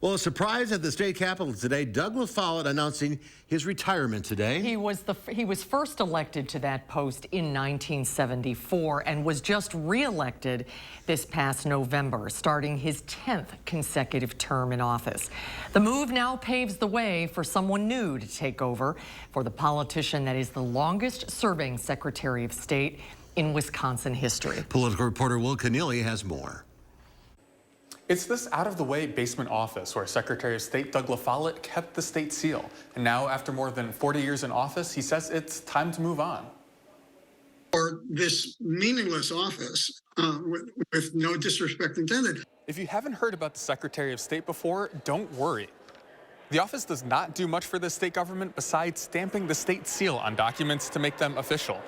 Well, a surprise at the state capitol today. Douglas Follette announcing his retirement today. He was first elected to that post in 1974 and was just re-elected this past November, starting his 10th consecutive term in office. The move now paves the way for someone new to take over for the politician that is the longest-serving Secretary of State in Wisconsin history. Political reporter Will Keneally has more. It's this out-of-the-way basement office where Secretary of State Douglas Follette kept the state seal. And now, after more than 40 years in office, he says it's time to move on. Or this meaningless office, with no disrespect intended. If you haven't heard about the Secretary of State before, don't worry. The office does not do much for the state government besides stamping the state seal on documents to make them official.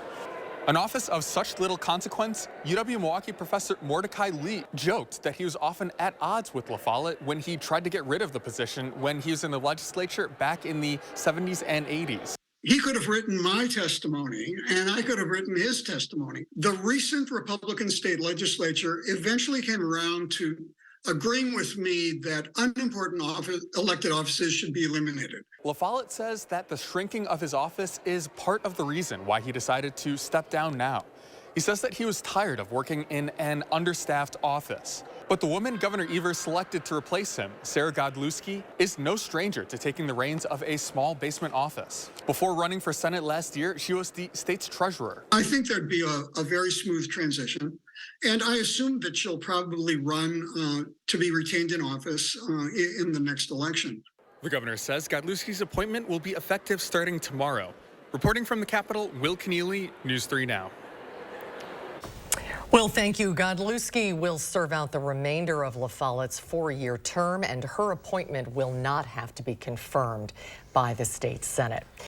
An office of such little consequence, UW-Milwaukee professor Mordecai Lee joked that he was often at odds with LaFollette when he tried to get rid of the position when he was in the legislature back in the 70s and 80s. He could have written my testimony, and I could have written his testimony. The recent Republican state legislature eventually came around to agreeing with me that unimportant elected offices should be eliminated. LaFollette says that the shrinking of his office is part of the reason why he decided to step down now. He says that he was tired of working in an understaffed office. But the woman Governor Evers selected to replace him, Sarah Godlewski, is no stranger to taking the reins of a small basement office. Before running for Senate last year, she was the state's treasurer. I think there'd be a very smooth transition, and I assume that she'll probably run to be retained in office in the next election. The governor says Godlewski's appointment will be effective starting tomorrow. Reporting from the Capitol, Will Keneally, News 3 Now. Well, thank you. Godlewski will serve out the remainder of LaFollette's 4-year term, and her appointment will not have to be confirmed by the state Senate.